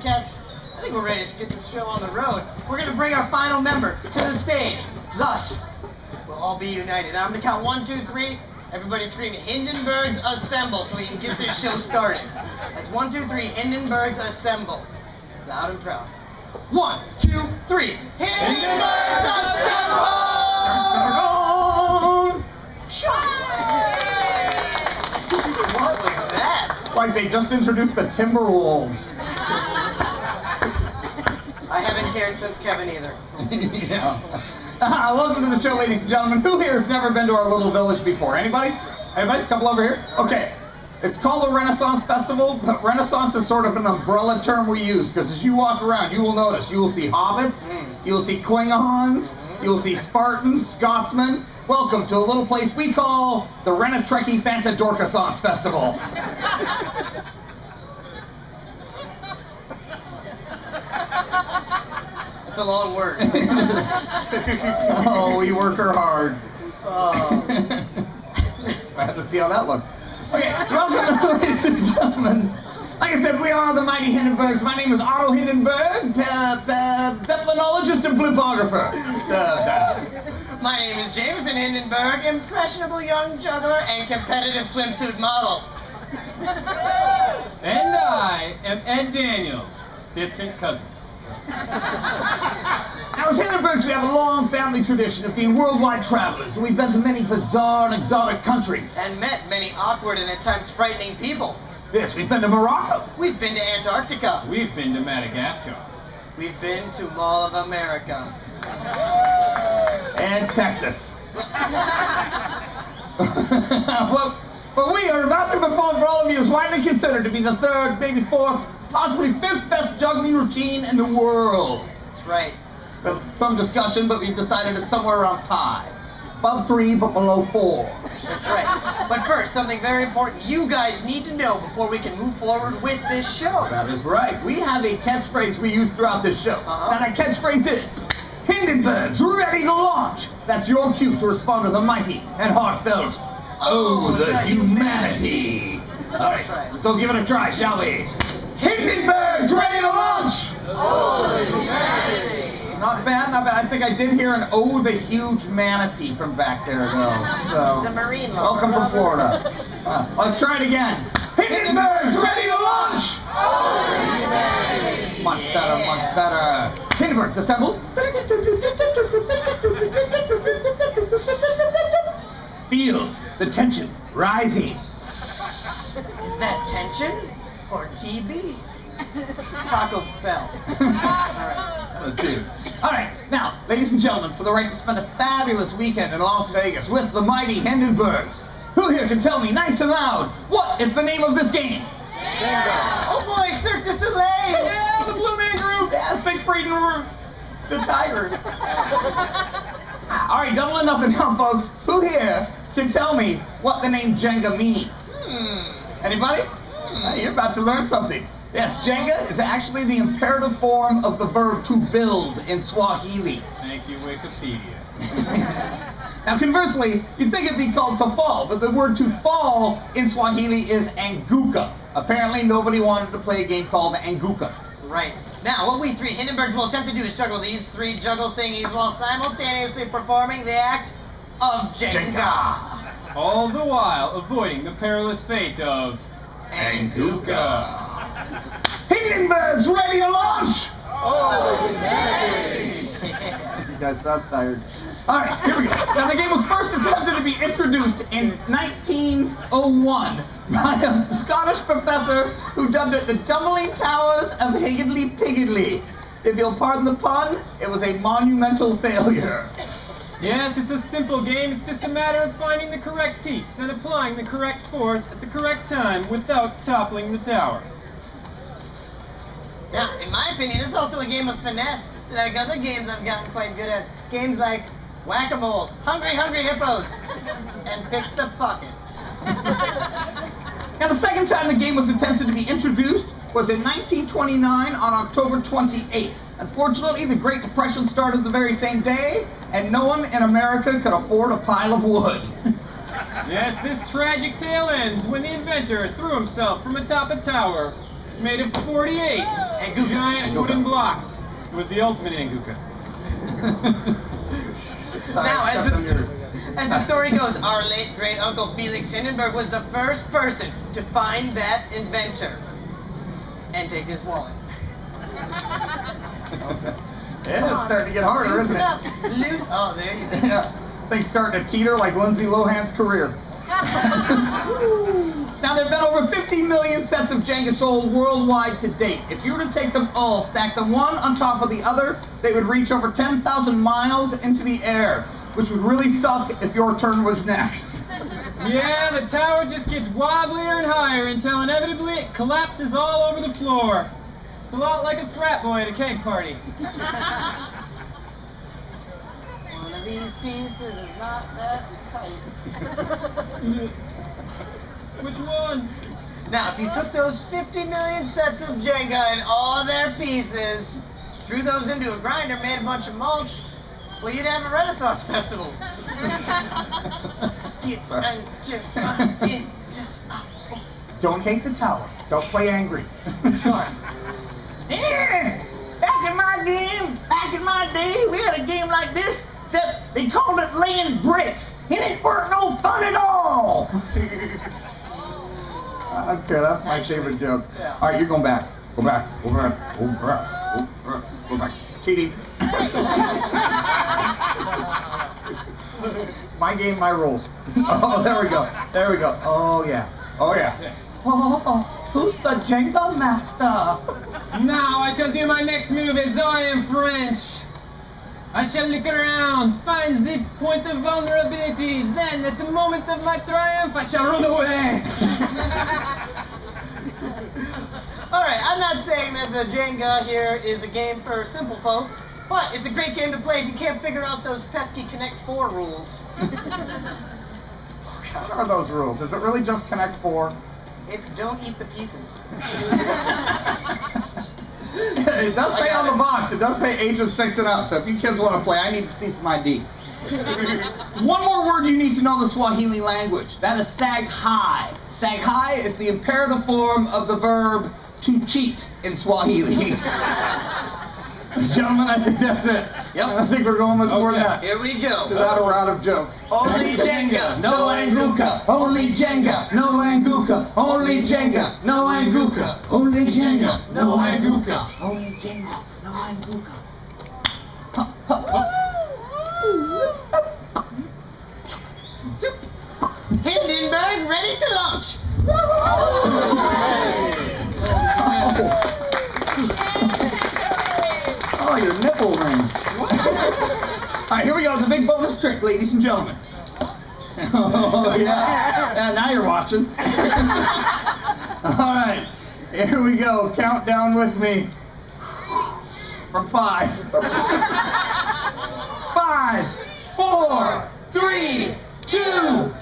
Pussycats, I think we're ready to get this show on the road. We're going to bring our final member to the stage. Thus, we'll all be united. I'm going to count 1, 2, 3. Everybody scream, Hindenbergs assemble, so we can get this show started. That's 1, 2, 3, Hindenbergs assemble. Loud and proud. 1, 2, 3, Hindenbergs assemble! What was that? Like they just introduced the Timberwolves. I haven't cared since Kevin either. Yeah. Welcome to the show, ladies and gentlemen. Who here has never been to our little village before? Anybody? Anybody? A couple over here? Okay. It's called a Renaissance Festival, but Renaissance is sort of an umbrella term we use, because as you walk around, you will notice, you will see hobbits, you will see Klingons, you will see Spartans, Scotsmen. Welcome to a little place we call the Renatrekkie Fanta Dorkassance Festival. It's a long word. Oh, we work her hard. Oh. I have to see how that looked. Okay, welcome, ladies and gentlemen. Like I said, we are the mighty Hindenbergs. My name is Otto Hindenberg, Zeppelinologist and blupographer. My name is Jameson Hindenberg, impressionable young juggler and competitive swimsuit model. And I am Ed Daniels, distant cousin. Now, as Hindenburgs, we have a long family tradition of being worldwide travelers. We've been to many bizarre and exotic countries. And met many awkward and at times frightening people. Yes, we've been to Morocco. We've been to Antarctica. We've been to Madagascar. We've been to Mall of America. And Texas. Well, but we are about to perform for all of you is widely considered to be the third, maybe fourth, possibly fifth best juggling routine in the world. That's right. That's some discussion, but we've decided it's somewhere around pi. Above 3, but below 4. That's right. But first, something very important you guys need to know before we can move forward with this show. That is right. We have a catchphrase we use throughout this show. Now that catchphrase is, Hindenburgs ready to launch. That's your cue to respond to the mighty and heartfelt, oh, the humanity. All right, so give it a try, shall we? Hindenburgs ready to launch! Oh, the humanity. Not bad, not bad. I think I did hear an oh, the huge manatee from back there, though. So, the marine lover. welcome from Florida. Let's try it again. Hindenburgs ready to launch! Oh, the humanity. Much better, much better. Hindenburgs assemble. Feel the tension rising. Is that tension or TB? Taco Bell. All right, now, ladies and gentlemen, for the right to spend a fabulous weekend in Las Vegas with the mighty Hindenburgs, who here can tell me nice and loud, what is the name of this game? Yeah. Oh boy, Cirque du Soleil! Yeah, the Blue Man Group! Yeah, Siegfried and the Tigers. All right, double or nothing now, folks. Who here can tell me what the name Jenga means? Anybody? You're about to learn something. Yes, Jenga is actually the imperative form of the verb to build in Swahili. Thank you, Wikipedia. Now, conversely, you'd think it'd be called to fall, but the word to fall in Swahili is anguka. Apparently, nobody wanted to play a game called anguka. Right. Now, what we three Hindenburgs will attempt to do is juggle these three juggle thingies while simultaneously performing the act of Jenga. All the while avoiding the perilous fate of anguka. Hindenburgs ready to launch! Oh, humanity! You guys sound tired. All right, here we go. Now, the game was first attempted to be introduced in 1901 by a Scottish professor who dubbed it the Tumbling Towers of Higgledy Piggledy. If you'll pardon the pun, it was a monumental failure. Yes, it's a simple game. It's just a matter of finding the correct piece and applying the correct force at the correct time without toppling the tower. Now, in my opinion, it's also a game of finesse, like other games I've gotten quite good at. Games like Whack-A-Mole, Hungry Hungry Hippos, and Pick the Pocket. Now, the second time the game was attempted to be introduced was in 1929 on October 28th. Unfortunately, the Great Depression started the very same day, and no one in America could afford a pile of wood. Yes, this tragic tale ends when the inventor threw himself from atop a tower made of 48 giant wooden blocks. It was the ultimate Anguka. Now, as the story goes, our late great uncle Felix Hindenburg was the first person to find that inventor and take his wallet. Yeah, it's starting to get harder, isn't it? Loose. Oh, there you go. Yeah, things starting to teeter like Lindsay Lohan's career. Now, there have been over 50 million sets of Jenga sold worldwide to date. If you were to take them all, stack them one on top of the other, they would reach over 10,000 miles into the air, which would really suck if your turn was next. Yeah, the tower just gets wobblier and higher until inevitably it collapses all over the floor. It's a lot like a frat boy at a keg party. One of these pieces is not that tight. Which one? Now, if you took those 50 million sets of Jenga and all their pieces, threw those into a grinder, made a bunch of mulch, well, you'd have a Renaissance festival. Don't hate the tower. Don't play angry. Sure. Yeah, back in my day, we had a game like this, except they called it laying bricks, and it weren't no fun at all. Okay, that's my favorite joke. Yeah. All right, you're going back. Go back. Go back. Go back. Go back. Cheating. My game, my rules. Oh, there we go. There we go. Oh, yeah. Oh, yeah. Oh, who's the Jenga master? Now I shall do my next move as I am French. I shall look around, find the point of vulnerability, then at the moment of my triumph I shall run away. Alright, I'm not saying that the Jenga here is a game for simple folk, but it's a great game to play if you can't figure out those pesky Connect 4 rules. What are those rules? Is it really just Connect 4? It's don't eat the pieces. It does say on the box, it does say ages 6 and up, so if you kids want to play, I need to see some ID. One more word you need to know the Swahili language. That is saghai. Saghai is the imperative form of the verb to cheat in Swahili. Gentlemen, I think that's it. Yep. I think we're going much more than that. Here we go. Without a round of jokes. Only Jenga, no Anguka. Only Jenga, no Anguka. Only Jenga, no Anguka. Only Jenga, no Anguka. Only Jenga, no Anguka. Hindenburg ready to launch. Oh, your nipple ring. All right, here we go. The big bonus trick, ladies and gentlemen. Oh, yeah. Now you're watching. All right, here we go. Count down with me. From 5. 5, 4, 3, 2,